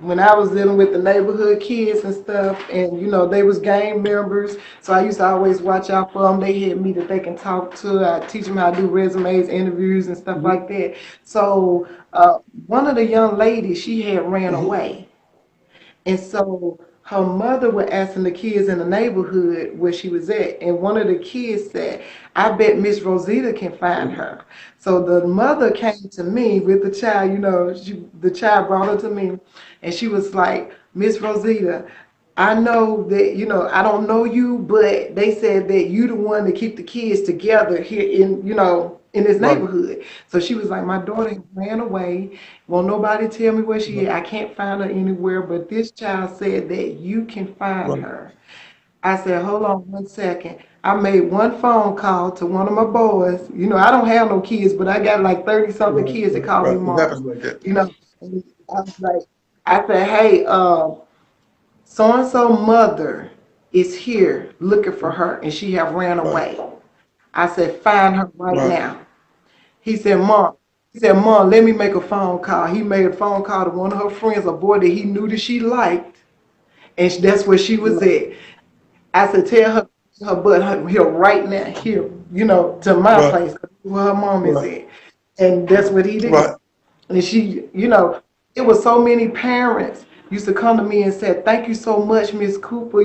When I was dealing with the neighborhood kids and stuff, and they was gang members, so I used to always watch out for them. They had me that they can talk to. I teach them how to do resumes, interviews, and stuff Hmm. like that. So one of the young ladies, she had ran Hmm. away. And so her mother was asking the kids in the neighborhood where she was at. And one of the kids said, I bet Miss Rosita can find her. So the mother came to me with the child, the child brought her to me. And she was like, Miss Rosita, I know that, I don't know you, but they said that you the one to keep the kids together here in this Right, neighborhood. So she was like, my daughter ran away. Won't nobody tell me where she is. I can't find her anywhere, but this child said that you can find right, her. I said, hold on one second. I made one phone call to one of my boys. I don't have no kids, but I got like 30 something right, kids that right, call me right. It happens mom. like that. And I was like, I said, hey, so and so mother is here looking for her and she have ran Right, away. I said, find her right right, now. He said, Mom, let me make a phone call. He made a phone call to one of her friends, a boy that he knew that she liked, and that's where she was at. I said, tell her butt here right now, here, to my right, place, where her mom is right, at. And that's what he did. right. And she, it was so many parents used to come to me and said, thank you so much, Miss Cooper,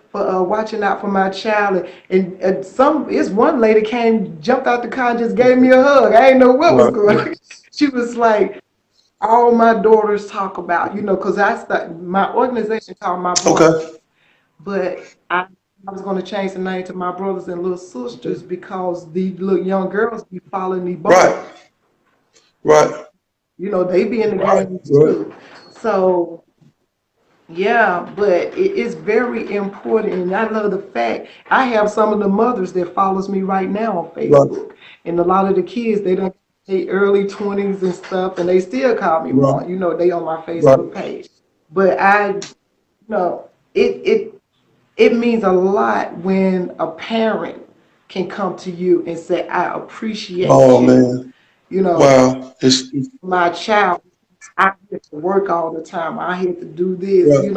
for watching out for my child. And it's one lady came, jumped out the car and just gave me a hug. I didn't know what was Right, going right. on. She was like, all my daughters talk about, because my organization called My Okay. Brothers, but I was going to change the name to My Brothers and Little Sisters because the little young girls be following me Right, both. right, They be in the right, game right. too. So yeah, but it is very important, and I love the fact I have some of the mothers that follows me right now on Right, Facebook, and a lot of the kids they don't they early 20s and stuff, and they still call me right, mom. They on my Facebook right. page, but it it means a lot when a parent can come to you and say, I appreciate Oh you, man. you know, Wow. It's my child. I had to work all the time. I had to do this, right.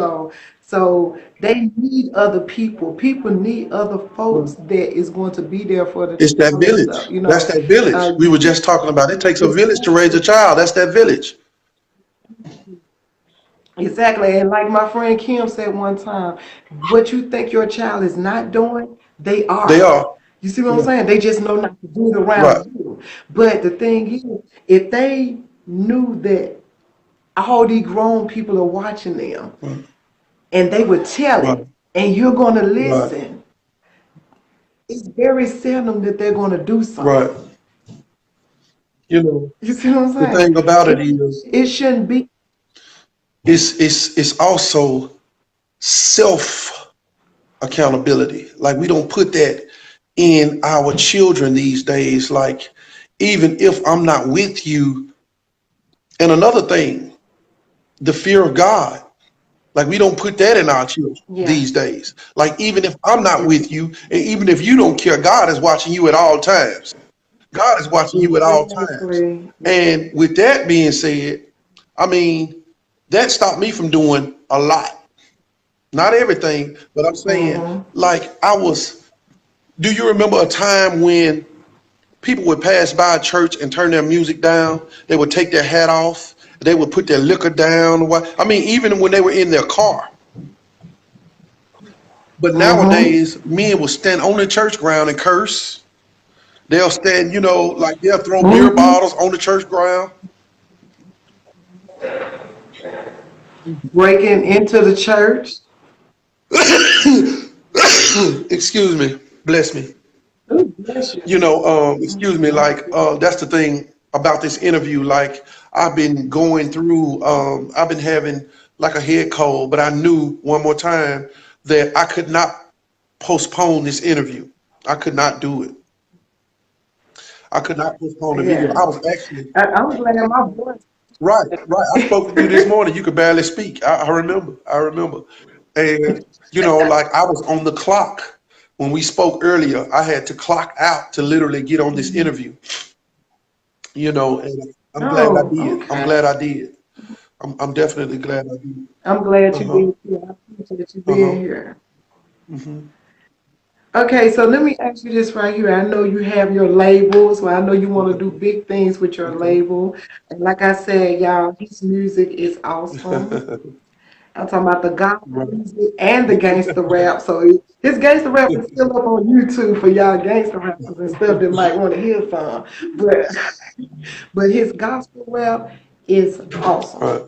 So they need other people. People need other folks Right. that is going to be there for the It's that child and village. stuff, That's that village. Uh, We were just talking about. It takes a village to raise a exactly. child. That's that village. Exactly. And like my friend Kim said one time, what you think your child is not doing, they They are. are. You see what I'm Yeah. saying? They just know not to do it Right. around you. But the thing is, if they knew that all these grown people are watching them Right. and they would tell Right. it and you're going to Right. listen, it's very seldom that they're going to do Right. something. You know, You see what I'm the saying? thing about it It, is, it shouldn't be. it's also self accountability. Like we don't put that in our children these days. Like even if I'm not with you, and another thing, the fear of God. Like we don't put that in our children Yeah. these days. Like even if I'm not It's with you, and even if you don't care, God is watching you at all times. God is watching you at all times. exactly. And with that being said, I mean, that stopped me from doing a lot. Not everything, but I'm saying, Mm-hmm. like do you remember a time when people would pass by a church and turn their music down? They would take their hat off. They would put their liquor down. I mean, even when they were in their car. But Mm-hmm. nowadays, men will stand on the church ground and curse. They'll stand, like they'll throw beer Mm-hmm. bottles on the church ground. Breaking into the church. Excuse me, bless me. Oh, bless you. Excuse me. Like that's the thing about this interview. Like I've been going through, I've been having like a head cold, but I knew one more time that I could not postpone this interview. I could not do it. I could not postpone the video. Yeah. I was actually I'm glad my voice. right, right. I spoke with you this morning. You could barely speak. I remember. I remember. And like I was on the clock when we spoke earlier. I had to clock out to literally get on this interview. And I'm glad I Oh, did. I'm okay. glad I did. I'm definitely glad I did. I'm glad Uh you huh. did too. I appreciate you Uh being huh. here. Hmm. Okay, so let me ask you this right here. I know you have your labels. Well, I know you want to do Okay. big things with your Okay. label. And like I said, y'all, his music is awesome. I'm talking about the gospel Right. music and the gangster rap. So his gangster rap is still up on YouTube for y'all gangster rappers and stuff that might want to hear some. But but his gospel rap is awesome. Right.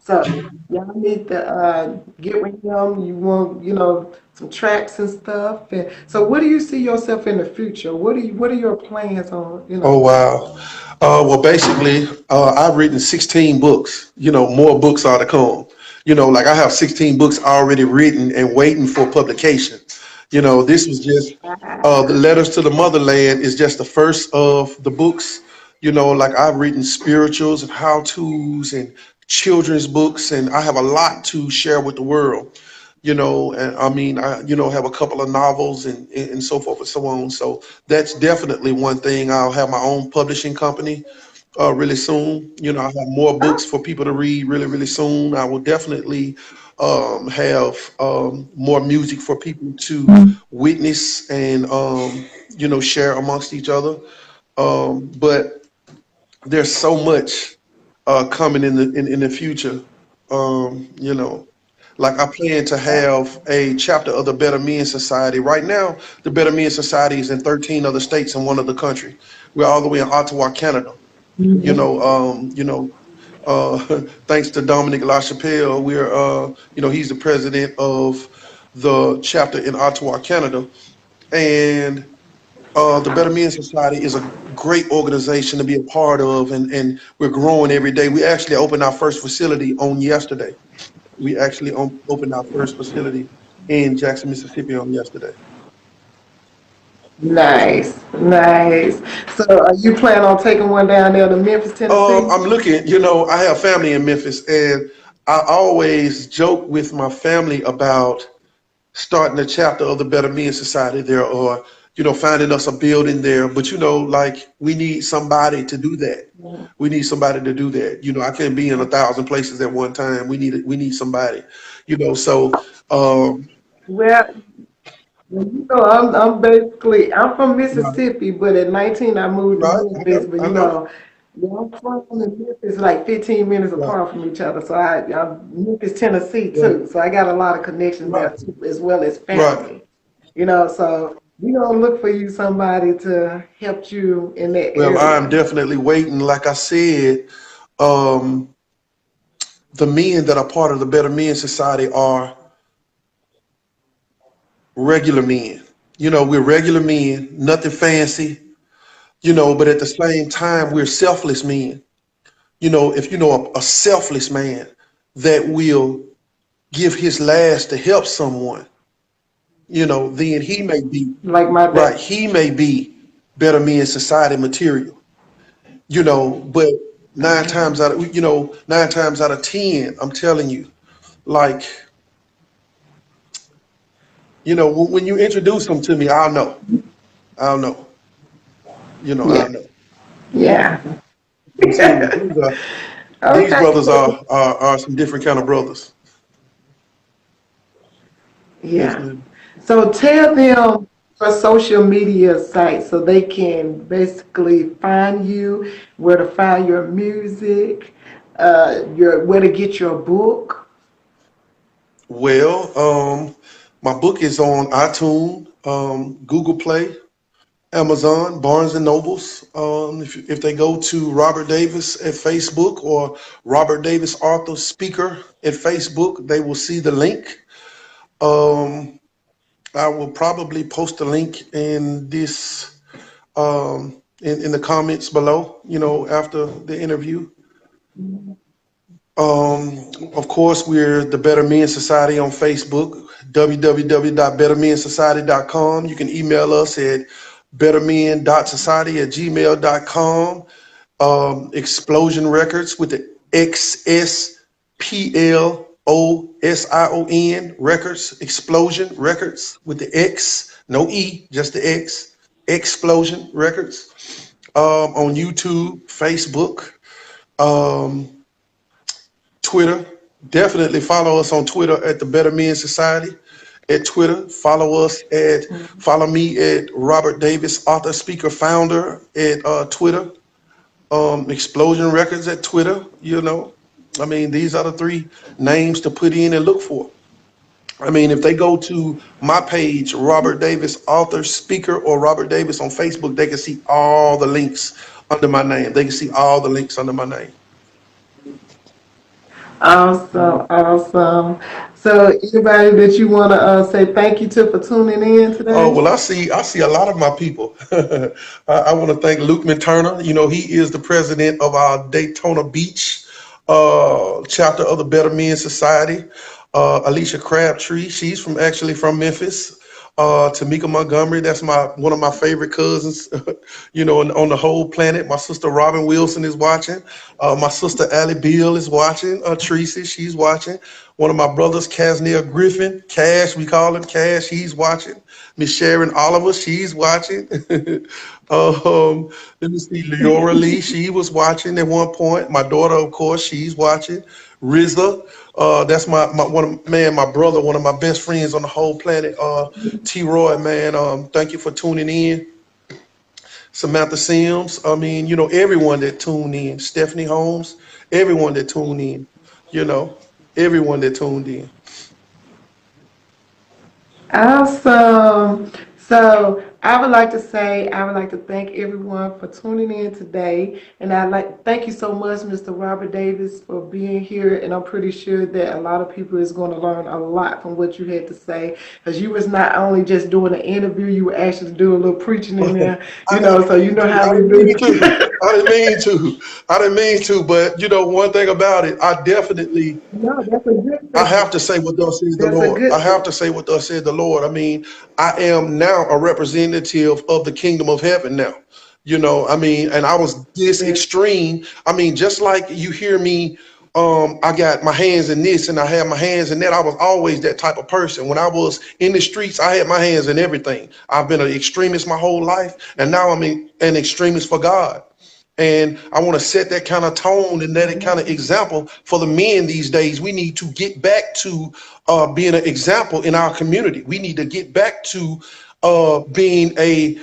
So y'all need to get with him. You want, some tracks and stuff. And so what do you see yourself in the future? What are your plans on, Oh wow. Well, basically, I've written 16 books. More books are to come. Like I have 16 books already written and waiting for publication. This was just the letters to the motherland is just the first of the books. Like I've written spirituals and how tos and children's books, and I have a lot to share with the world. And I mean, I have a couple of novels and so forth and so on. So that's definitely one thing. I'll have my own publishing company really soon. I have more books for people to read really, really soon. I will definitely have more music for people to witness and share amongst each other. But there's so much coming in the future. Like I plan to have a chapter of the Better Men Society. Right now, the Better Men Society is in 13 other states and one other country. We're all the way in Ottawa, Canada. You Mhm. know, um, you know, thanks to Dominic LaChapelle, he's the president of the chapter in Ottawa, Canada. And the Better Men Society is a great organization to be a part of, and we're growing every day. We actually opened our first facility on yesterday. We actually opened our first facility in Jackson, Mississippi on yesterday. Nice, nice. So are you planning on taking one down there to Memphis, Tennessee? I'm looking, I have family in Memphis, and I always joke with my family about starting a chapter of the Better Men Society there, or finding us a building there. But like we need somebody to do that. We need somebody to do that. I can't be in 1,000 places at one time. We need somebody. So Well, I'm from right, Mississippi, but at 19 I moved to right. I Memphis. know, But I know. where I'm from and Memphis like 15 minutes Right, apart from each other. So I'm Memphis, Tennessee right, too. So I got a lot of connections there right, too, as well as right. family. So we gonna look for you somebody to help you in that Well, I'm area. definitely waiting. Like I said, um, the men that are part of the Better Men Society are regular men. We're regular men, nothing fancy, but at the same time, we're selfless men. If a selfless man that will give his last to help someone, then he may be Like my right. dad. He may be Better Men Society material, but nine times out of 10, I'm telling you, like, when you introduce them to me, I'll know, Yeah, I'll know. yeah. I'm serious. These Okay. brothers are some different kind of brothers. Yes, Yeah. ma'am. So tell them your social media site so they can basically find you, where to find your music, your where to get your book. Well, my book is on iTunes, Google Play, Amazon, Barnes and Nobles. If they go to Robert Davis at Facebook or Robert Davis Author Speaker at Facebook, they will see the link. Um, I will probably post a link in this in the comments below, after the interview. Of course, we're the Better Men Society on Facebook, www.bettermensociety.com. You can email us at bettermen.society@gmail.com. Explosion Records with the XSPLOSION Records. Explosion Records with the X, no E, just the X. Explosion Records. On YouTube, Facebook, um, Twitter. Definitely follow us on Twitter at the Better Men Society. At Twitter, follow me at Robert Davis, author, speaker, founder at Twitter. Explosion Records at Twitter. I mean, these are the three names to put in and look for. I mean, if they go to my page, Robert Davis, author, speaker, or Robert Davis on Facebook, they can see all the links under my name. They can see all the links under my name. Awesome, awesome. So, anybody that you want to say thank you to for tuning in Oh today? well, I see a lot of my people. I want to thank Luke Turner. He is the president of our Daytona Beach chapter of the Better Men Society. Alicia Crabtree, she's actually from Memphis. Tamika Montgomery, that's one of my favorite cousins, on the whole planet. My sister Robin Wilson is watching. My sister Allie Beal is watching. Tracy, she's watching. One of my brothers, Casnell Griffin, Cash, we call him Cash, he's watching. Miss Sharon Oliver, she's watching. Let me see, Leora Lee, she was watching at one point. My daughter, of course, she's watching. Rizla, that's my brother, one of my best friends on the whole planet. T. Roy, man, thank you for tuning in. Samantha Sims, I mean, everyone that tuned in. Stephanie Holmes, everyone that tuned in. You know, everyone that tuned in. Awesome. So I would like to thank everyone for tuning in today, and I like thank you so much, Mr. Robert Davis, for being here. And I'm pretty sure that a lot of people is going to learn a lot from what you had to say, because you was not only just doing an interview, you were actually doing a little preaching in there, I know. so you know how I we didn't mean do. to. I didn't mean to. I didn't mean to. But one thing about it, No, that's a good I thing. have to say what thus says the That's a Lord. I good have thing. to say what thus said the Lord. I mean, I am now a representative of the kingdom of heaven now. I mean, and I was this Yes. extreme. I mean, just like you hear me, I got my hands in this and I have my hands in that. I was always that type of person. When I was in the streets, I had my hands in everything. I've been an extremist my whole life, and now I'm an extremist for God. And I want to set that kind of tone and that kind of example for the men these days. We need to get back to being an example in our community. We need to get back to being a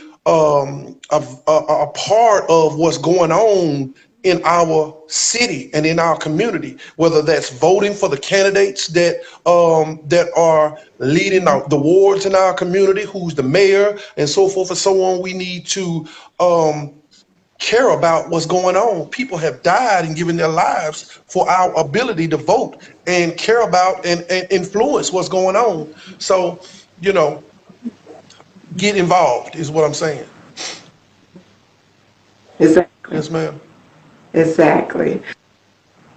part of what's going on in our city and in our community, whether that's voting for the candidates that are leading the wards in our community, who's the mayor, and so forth and so on. We need to care about what's going on. People have died and given their lives for our ability to vote and care about and influence what's going on. So, you know, get involved is what I'm saying. Exactly. Yes, ma'am. Exactly.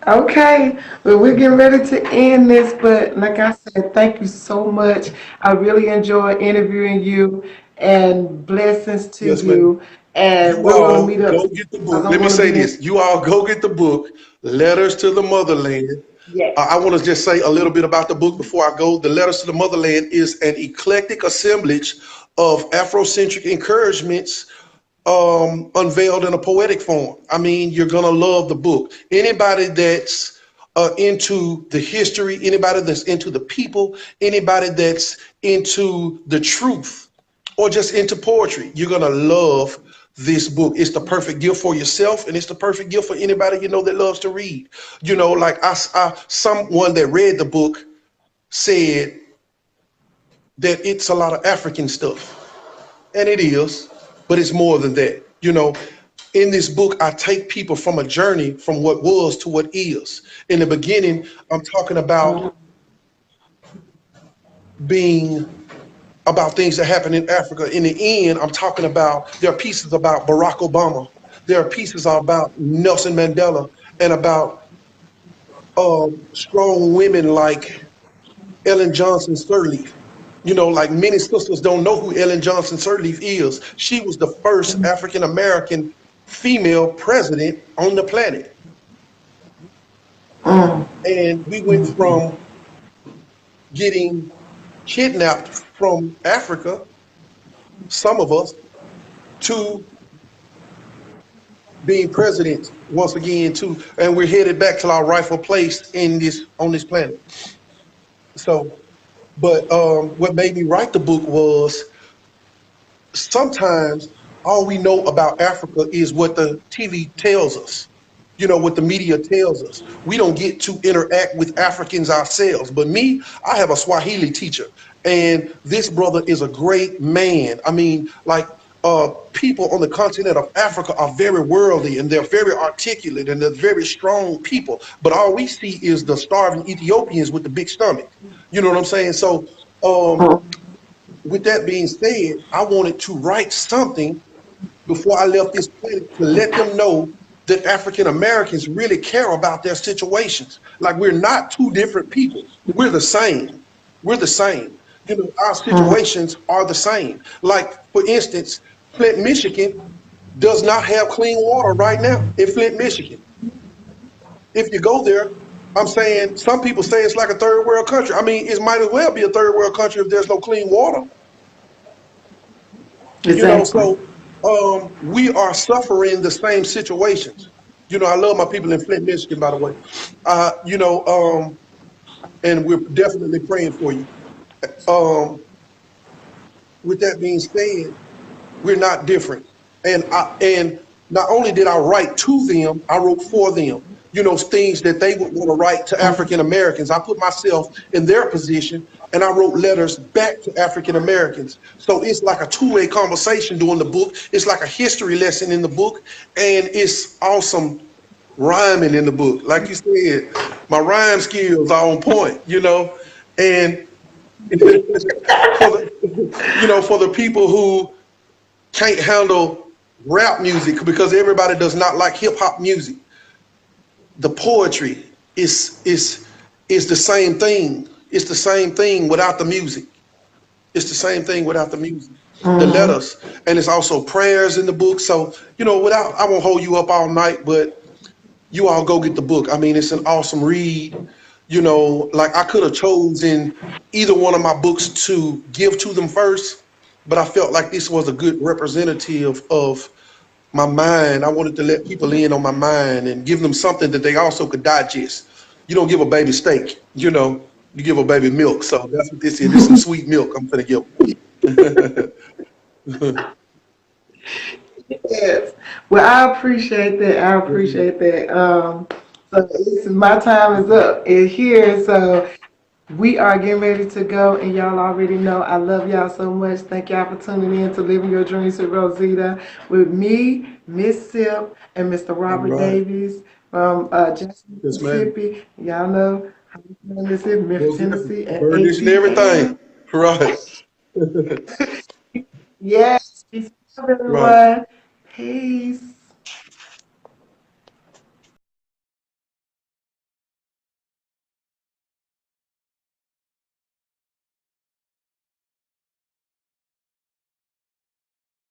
Okay, well, we're getting ready to end this, but like I said, thank you so much. I really enjoyed interviewing you, and blessings to Yes, ma'am. you. And You we're going to all meet up go soon get the because book. I'm Let me going to say be in. this. You all go get the book, Letters to the Motherland. Yes. I want to just say a little bit about the book before I go. The Letters to the Motherland is an eclectic assemblage of Afrocentric encouragements unveiled in a poetic form. I mean, you're gonna love the book. Anybody that's into the history, anybody that's into the people, anybody that's into the truth, or just into poetry, you're gonna love this book. It's the perfect gift for yourself, and it's the perfect gift for anybody that loves to read. Like someone that read the book said that it's a lot of African stuff. And it is, but it's more than that. In this book, I take people from a journey from what was to what is. In the beginning, I'm talking about Mhm. being about things that happen in Africa. In the end, I'm talking about there are pieces about Barack Obama. There are pieces about Nelson Mandela and about strong women like Ellen Johnson Sirleaf. Like many sisters don't know who Ellen Johnson Sirleaf is. She was the first African American female president on the planet. And we went from getting kidnapped from Africa, some of us, to being presidents once again too, and we're headed back to our rightful place in this on this planet. So, but what made me write the book was sometimes all we know about Africa is what the TV tells us, what the media tells us. We don't get to interact with Africans ourselves. But me, I have a Swahili teacher, and this brother is a great man. I mean, like, people on the continent of Africa are very worldly and they're very articulate and they're very strong people. But all we see is the starving Ethiopians with the big stomach. You know what I'm saying? So, with that being said, I wanted to write something before I left this planet to let them know that African Americans really care about their situations. Like, we're not two different people. We're the same. We're the same. Our situations are the same. Like, for instance, Flint, Michigan does not have clean water right now in Flint, Michigan. If you go there, I'm saying some people say it's like a third world country. I mean, it might as well be a third world country if there's no clean water. Exactly. So we are suffering the same situations. I love my people in Flint, Michigan, by the way. And we're definitely praying for you. With that being said, we're not different. And not only did I write to them, I wrote for them. Things that they would want to write to African Americans. I put myself in their position and I wrote letters back to African Americans. So it's like a two-way conversation during the book. It's like a history lesson in the book, and it's awesome rhyming in the book. Like you said, my rhyme skills are on point, and for the people who can't handle rap music because everybody does not like hip hop music, the poetry is the same thing. It's the same thing without the music. It's the same thing without the music. The letters, and it's also prayers in the book. So I won't hold you up all night, but you all go get the book. I mean, it's an awesome read. Like, I could have chosen either one of my books to give to them first, but I felt like this was a good representative of my mind. I wanted to let people in on my mind and give them something that they also could digest. You don't give a baby steak, you give a baby milk. So that's what this is. This is some sweet milk I'm gonna give them. Yes. Well, I appreciate that. I appreciate that. So my time is up in here. So we are getting ready to go, and y'all already know I love y'all so much. Thank y'all for tuning in to Living Your Dreams with Rosita, with me, Miss Sip, and Mr. All Robert right. Davies from Jackson, Yes, ma'am. Mississippi. Y'all know how we doing this in Memphis, Most definitely. Tennessee, and Burn this and everything. ATL. Right. Yes, peace out, Right. everyone. Peace.